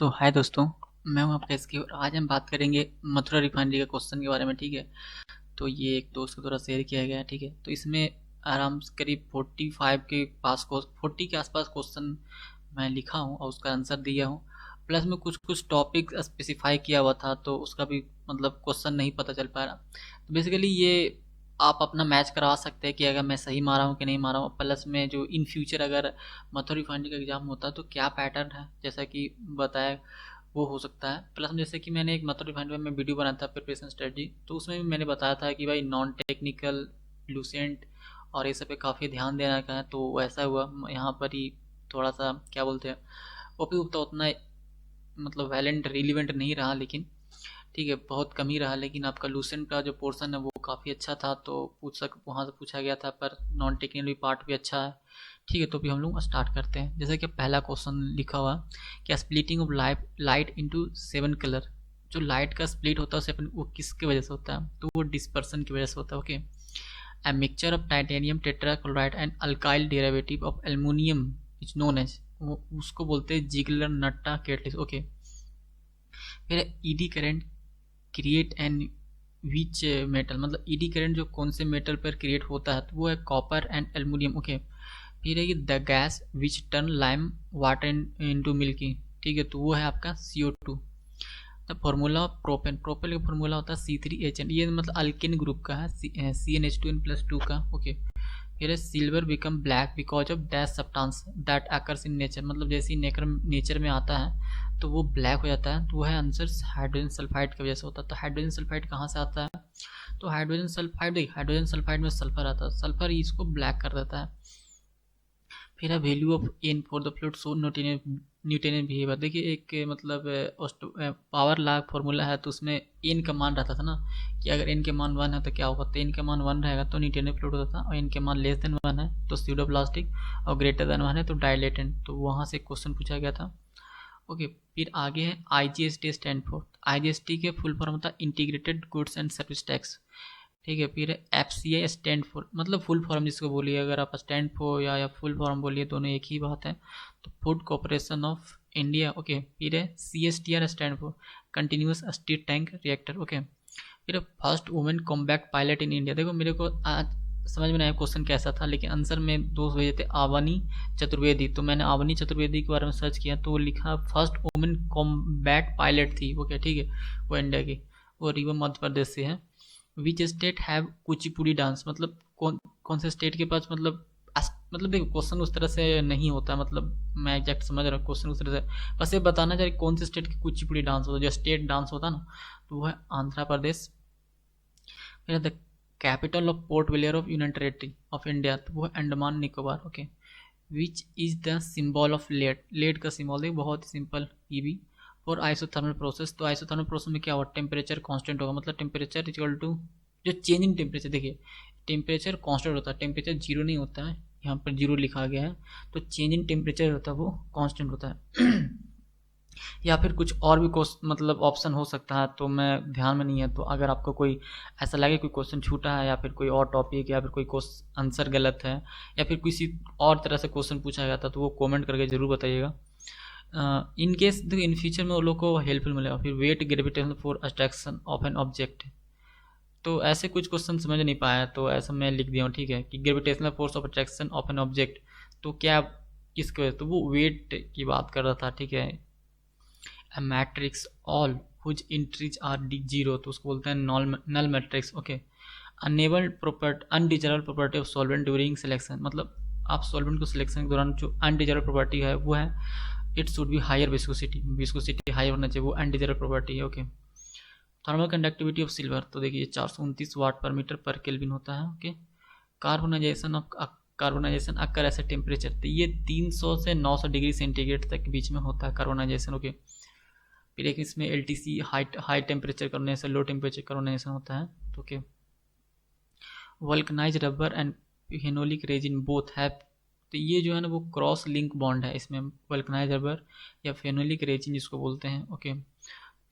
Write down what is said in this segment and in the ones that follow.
हाय दोस्तों। मैं हूं आपका एसके और आज हम बात करेंगे मथुरा रिफाइनरी का क्वेश्चन के बारे में। ठीक है, तो ये एक दोस्त के द्वारा शेयर किया गया है। ठीक है, तो इसमें आराम से करीब 45 के पास 40 के आसपास क्वेश्चन मैं लिखा हूँ और उसका आंसर दिया हूँ। प्लस में कुछ कुछ टॉपिक स्पेसिफाई किया हुआ था तो उसका भी मतलब क्वेश्चन नहीं पता चल पा रहा। तो बेसिकली ये आप अपना मैच करवा सकते हैं कि अगर मैं सही मारा हूँ कि नहीं मारा हूँ। प्लस में जो इन फ्यूचर अगर मथुरा रिफाइनरी का एग्जाम होता है तो क्या पैटर्न है जैसा कि बताया वो हो सकता है। प्लस में जैसे कि मैंने एक मथुरा रिफाइनरी में वीडियो बनाया था प्रिपरेशन स्ट्रेटजी, तो उसमें भी मैंने बताया था कि भाई नॉन टेक्निकल लूसेंट और ये सब पे काफ़ी ध्यान देना का है। तो वैसा हुआ यहाँ पर ही थोड़ा सा क्या बोलते हैं वो भी उतना मतलब वैलेंट रिलीवेंट नहीं रहा, लेकिन ठीक है बहुत कम ही रहा। लेकिन आपका लूसेंट का जो पोर्शन है वो काफ़ी अच्छा था तो वहाँ से पूछा गया था, पर नॉन टेक्निकल भी पार्ट भी अच्छा है। ठीक है, तो अभी हम लोग स्टार्ट करते हैं। जैसे कि पहला क्वेश्चन लिखा हुआ कि splitting of light into 7 colour. जो लाइट का स्प्लिट होता है वो किसकी वजह से होता है? तो वो डिस्पर्सन की वजह से होता है। Okay, a mixture of titanium tetrachloride and alkyl derivative of aluminum is known as, उसको बोलते हैं जिगलर नट्टा कैटलिस्ट। ओके, फिर eddy current create and which metal, मतलब ईडी करंट जो कौन से मेटल पर क्रिएट होता है तो वो है कॉपर एंड एल्युमिनियम। ओके, फिर है कि the gas which turn lime water into milky. ठीक है, तो वो है आपका CO2। The formula of propane, propane का फॉर्मूला होता है C3H, ये मतलब अल्केन ग्रुप का है, CnH2n+2 का। ओके, फिर है silver become black because of dash substance that occurs in nature, मतलब जैसे ही नेचर में आता है तो वो ब्लैक हो जाता है। तो वो है आंसर हाइड्रोजन सल्फाइड की वजह से होता है। तो हाइड्रोजन सल्फाइड कहाँ से आता है? तो हाइड्रोजन सल्फाइड, देखिए हाइड्रोजन सल्फाइड में सल्फर आता है, सल्फर इसको ब्लैक कर देता है। फिर है value of n for the fluid so Newtonian behaviour. देखिए एक मतलब पावर लॉ फॉर्मूला है तो उसमें एन का मान रहता था ना कि अगर एन के मान 1 है तो क्या होगा, तो एन के मान 1 रहेगा तो न्यूटनियन फ्लूइड होता था, और एन के मान लेस देन 1 है तो स्यूडोप्लास्टिक, और ग्रेटर देन 1 है तो डायलेटेंट। तो वहाँ से क्वेश्चन पूछा गया था। ओके, फिर आगे है IGST स्टैंड फॉर, IGST के फुल फॉर्म होता है integrated goods and service tax. ठीक है, फिर FCI स्टैंड फॉर, मतलब फुल फॉर्म जिसको बोलिए, अगर आप स्टैंड फॉर या फुल फॉर्म बोलिए दोनों एक ही बात है। तो food corporation of India. Okay, फिर है CSTR stand for continuous stir tank reactor. Okay, फिर first women combat pilot in India. देखो मेरे को आज समझ में नहीं आया क्वेश्चन कैसा था, लेकिन आंसर में दो भेजे थे आवानी चतुर्वेदी, तो मैंने आवानी चतुर्वेदी के बारे में सर्च किया तो वो लिखा फर्स्ट वुमेन कॉम्बैट पायलट थी। ओके, ठीक है, वो इंडिया की, वो रीवा मध्य प्रदेश से है। Which state have Kuchipudi dance, मतलब कौन कौन से स्टेट के पास, मतलब देखो क्वेश्चन उस तरह से नहीं होता, मतलब मैं एग्जैक्ट समझ रहा हूँ क्वेश्चन उस तरह से, बस ये बताना चाहिए कौन से स्टेट की कुचिपुड़ी डांस होता है, जो स्टेट डांस होता है ना, तो वो है आंध्र प्रदेश। फिर the capital of Port Blair of union territory of India, तो वो है Andaman Nicobar. Okay, which is the symbol of lead, lead का सिंबल देखो बहुत ही सिंपल EB। और आइसोथर्मल प्रोसेस, तो आइसोथर्मल प्रोसेस में क्या होगा, टेम्परेचर कांस्टेंट होगा, मतलब टेम्परेचर इक्वल टू जो चेंज इन टेम्परेचर, देखिए टेम्परेचर कांस्टेंट होता है, टेम्परेचर जीरो नहीं होता है, यहाँ पर जीरो लिखा गया है, तो चेंज इन टेम्परेचर होता है वो कांस्टेंट होता है। या फिर कुछ और भी मतलब ऑप्शन हो सकता है, तो मैं ध्यान में नहीं है, तो अगर आपको कोई ऐसा लगे कोई क्वेश्चन छूटा है या फिर कोई और टॉपिक या फिर कोई आंसर गलत है या फिर किसी और तरह से क्वेश्चन पूछा गया था तो वो कमेंट करके ज़रूर बताइएगा। इन केस देखो इन फ्यूचर में वो लोग को हेल्पफुल मिलेगा। फिर weight gravitational force attraction of an object, तो ऐसे कुछ क्वेश्चन समझ नहीं पाया तो ऐसा मैं लिख दिया हूँ। ठीक है, कि gravitational force of attraction of an object, तो क्या किसके वजह, तो वो वेट की बात कर रहा था। ठीक है, a matrix all whose entries are zero, तो उसको बोलते हैं null matrix. Okay, undesirable property of solvent during selection, मतलब आप सॉल्वेंट को सिलेक्शन के दौरान जो अनडिजायरेबल प्रॉपर्टी है वो है it should be higher viscosity, viscosity high होना चाहिए, वो अनडिजायरेबल प्रॉपर्टी है। Okay, thermal conductivity of silver, तो देखिए 429 वाट पर मीटर पर केल्विन होता है। ओके, कार्बोनाइजेशन अक्कर ऐसे टेम्परेचर, तो ये 300 से 900 डिग्री सेंटीग्रेड तक के बीच में होता है कार्बोनाइजेशन। ओके, फिर एक इसमें LTC high temperature carbonisation, low temperature carbonisation होता है। तो okay, vulcanise rubber and phenolic resin both have, तो ये जो है ना वो क्रॉस लिंक बॉन्ड है इसमें, वल्कनाइज रबर या फेनोलिक रेजिन जिसको बोलते हैं। Okay,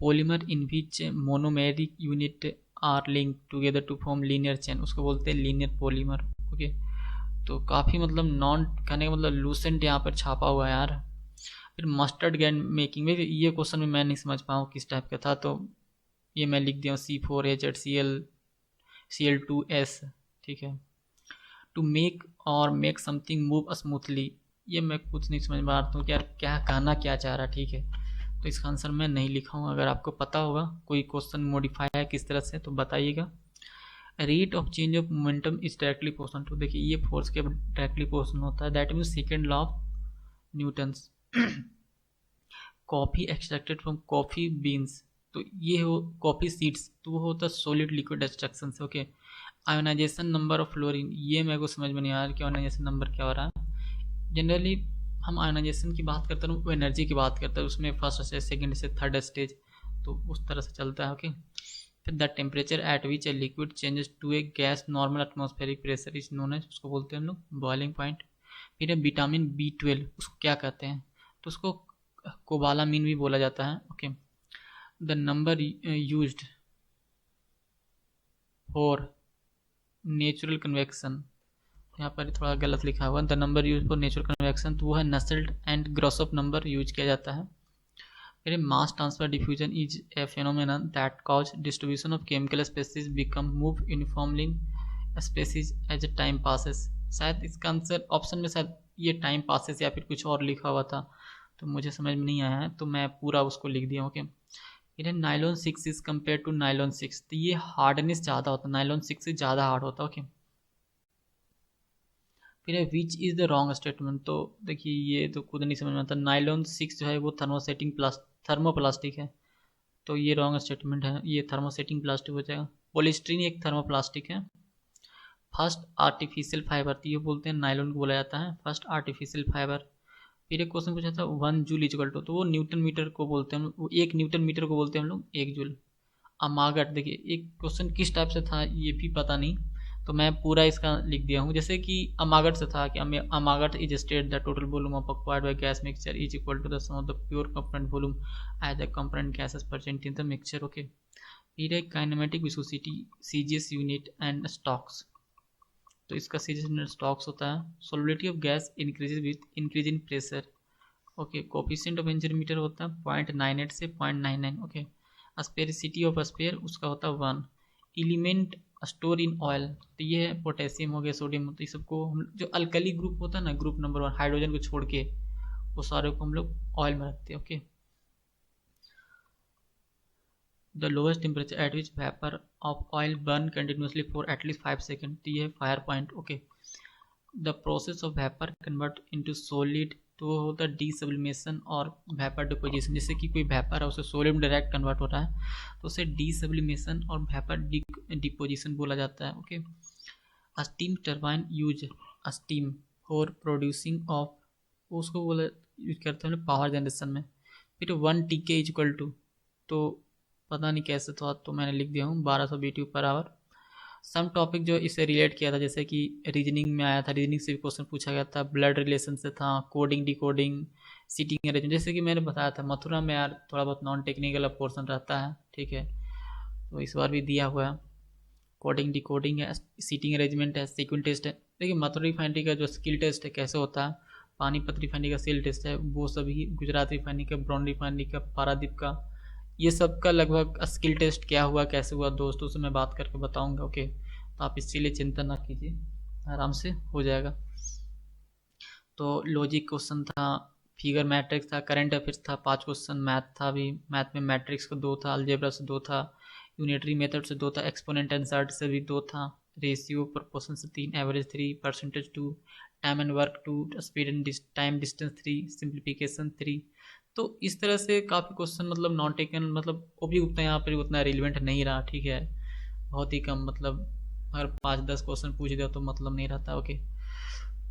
polymer in which monomeric unit are link together to form linear chain, उसको बोलते हैं लीनियर पॉलीमर। ओके, तो काफ़ी मतलब नॉन कहने का मतलब लूसेंट यहाँ पर छापा हुआ है यार। फिर मस्टर्ड गैस मेकिंग में ये क्वेश्चन में मैं नहीं समझ पाऊँ किस टाइप का था, तो ये मैं लिख दिया C4H8Cl2S, ठीक है। टू मेक और मेक समथिंग मूव स्मूथली, ये मैं कुछ नहीं समझ पा रहा हूँ कि यार क्या कहना क्या चाह रहा, ठीक है। तो इसका आंसर मैं नहीं लिखा हूँ। अगर आपको पता होगा कोई क्वेश्चन मॉडिफाई है किस तरह से तो बताइएगा। Rate of change of momentum is directly proportional to, देखिए ये फोर्स के डायरेक्टली प्रोपोर्शनल होता है, that means second law of Newton's. Coffee extracted from coffee beans, तो ये हो कॉफ़ी सीड्स, तो वो होता है सॉलिड लिक्विड एक्सट्रैक्शन से, okay. Ionisation number of fluorine, ये मेरे को समझ में नहीं आ रहा कि आयोनाइजेशन नंबर क्या हो रहा है। जनरली हम आयोनाइजेशन की बात करते हैं वो एनर्जी की बात करते हैं, उसमें first stage, second stage, third stage, तो उस तरह से चलता है, ओके। फिर the temperature at which a liquid changes to a gas normal atmospheric pressure is known as, उसको बोलते हैं हम लोग बॉइलिंग पॉइंट। फिर है विटामिन B12, उसको क्या कहते हैं, तो उसको कोबालामीन भी बोला जाता है, okay. The number used for natural convection, यहाँ पर थोड़ा गलत लिखा हुआ, the number use for natural convection, तो वो है Nusselt and Grashof number use किया जाता है। फिर mass transfer diffusion is a phenomenon that cause distribution of chemical species become move uniformly species as a time passes, शायद इसका answer option में शायद ये टाइम पासेस या फिर कुछ और लिखा हुआ था, तो मुझे समझ में नहीं आया है, तो मैं पूरा उसको लिख दिया, ओके। फिर nylon 6 is compare to nylon 6, तो ये हार्डनेस ज़्यादा होता है, नाइलॉन 6 से ज़्यादा हार्ड होता है, ओके। फिर है विच इज़ द रॉन्ग स्टेटमेंट, तो देखिए ये तो खुद नहीं समझ में आता, नाइलॉन 6 जो है वो थर्मोप्लास्टिक है, तो ये रॉन्ग स्टेटमेंट है, ये थर्मोसेटिंग प्लास्टिक हो जाएगा। पॉलीस्टीरीन एक थर्मोप्लास्टिक है। फर्स्ट आर्टिफिशियल फाइबर, तो ये बोलते हैं नाइलॉन को बोला जाता है फर्स्ट आर्टिफिशियल फाइबर। फिर एक क्वेश्चन पूछा था 1 जूल इक्वल टू, तो वो न्यूटन मीटर को बोलते हैं हम लोग, वो 1 न्यूटन मीटर को बोलते हैं हम लोग 1 जूल। अमागट, देखिए एक क्वेश्चन किस टाइप से था ये भी पता नहीं, तो मैं पूरा इसका लिख दिया हूँ, जैसे कि अमागट से था कि Amagat is state the total volume of acquired by gas mixture is equal to the sum of the pure component volume as the component gases present in the mixture, okay. फिर एक kinematic viscosity CGS unit and stokes, तो इसका CGS unit stokes होता है। Solubility of gas increases with increase in pressure, okay. Coefficient of एंजरीमीटर होता है 0.98 से 0.99, ओके। स्पेरिसिटी ऑफ स्पेयर उसका होता है 1। एलिमेंट स्टोर इन ऑयल, तो ये है पोटेशियम हो गया, सोडियम, तो ये सबको हम जो अल्कली ग्रुप होता है ना, ग्रुप नंबर 1 हाइड्रोजन को छोड़ के, वो सारे को हम लोग ऑयल में रखते हैं, okay. The lowest temperature at which vapour of oil burn continuously for at least 5 second, तो ये है fire point, okay. The process of vapour convert into solid, तो वो होता है डीसब्लिमेशन और वेपर डिपोजिशन, जैसे कि कोई वेपर है उसे सॉलिड में डायरेक्ट कन्वर्ट हो रहा है तो उसे डीसब्लिमेशन और वेपर डिपोजिशन बोला जाता है, okay. Steam turbine use steam for producing of, उसको बोला यूज करते हैं पावर जनरेशन में। फिर 1 TK इक्वल टू, तो पता नहीं कैसे था, तो मैंने लिख दिया हूँ 1200 BTU/आवर। सम टॉपिक जो इसे रिलेट किया था, जैसे कि रीजनिंग में आया था, रीजनिंग से भी क्वेश्चन पूछा गया था, ब्लड रिलेशन से था, कोडिंग डिकोडिंग, सीटिंग अरेंजमेंट, जैसे कि मैंने बताया था मथुरा में यार थोड़ा बहुत नॉन टेक्निकल पोर्शन रहता है, ठीक है, तो इस बार भी दिया हुआ है। कोडिंग डिकोडिंग है, सीटिंग अरेंजमेंट है, सीक्वेंस टेस्ट है। देखिए मथुरा रिफाइनरी का जो स्किल टेस्ट है कैसे होता है, पानीपत रिफाइनरी का सेल टेस्ट है, वो सभी गुजरात रिफाइनरी का, ब्रॉन रिफाइनरी का, पारादीप का, ये सब का लगभग स्किल टेस्ट क्या हुआ कैसे हुआ दोस्तों से मैं बात करके बताऊंगा, ओके। तो आप इसके लिए चिंता ना कीजिए, आराम से हो जाएगा। तो लॉजिक क्वेश्चन था, फिगर मैट्रिक्स था, करंट अफेयर्स था, 5 क्वेश्चन, मैथ था भी, मैथ में मैट्रिक्स का 2 था, अलजेब्रा से 2 था, यूनिटरी मेथड से 2 था, एक्सपोनेंट एंड सर्ट से भी 2 था, रेशियो प्रोपोर्शन से 3, average 3, percentage 2, time and work 2, speed and time distance 3, simplification 3। तो इस तरह से काफ़ी क्वेश्चन मतलब नॉन टेकन, मतलब ओपी गुप्ता यहाँ पर उतना रिलेवेंट नहीं रहा, ठीक है, बहुत ही कम, मतलब अगर 5-10 क्वेश्चन पूछ दिया तो मतलब नहीं रहता, ओके।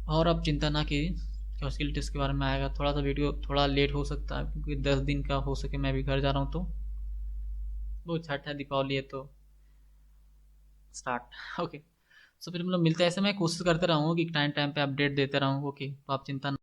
और आप चिंता ना कीजिए, स्किल टेस्ट के बारे में आएगा, थोड़ा सा वीडियो थोड़ा लेट हो सकता है क्योंकि 10 दिन का हो सके, मैं भी घर जा रहा हूँ, तो वो छठ है, दीपावली है, तो स्टार्ट, ओके। सो फिर मतलब मिलता है, ऐसे मैं कोशिश करते रहूँगा कि टाइम टाइम पे अपडेट देते रहूँ, ओके। तो आप चिंता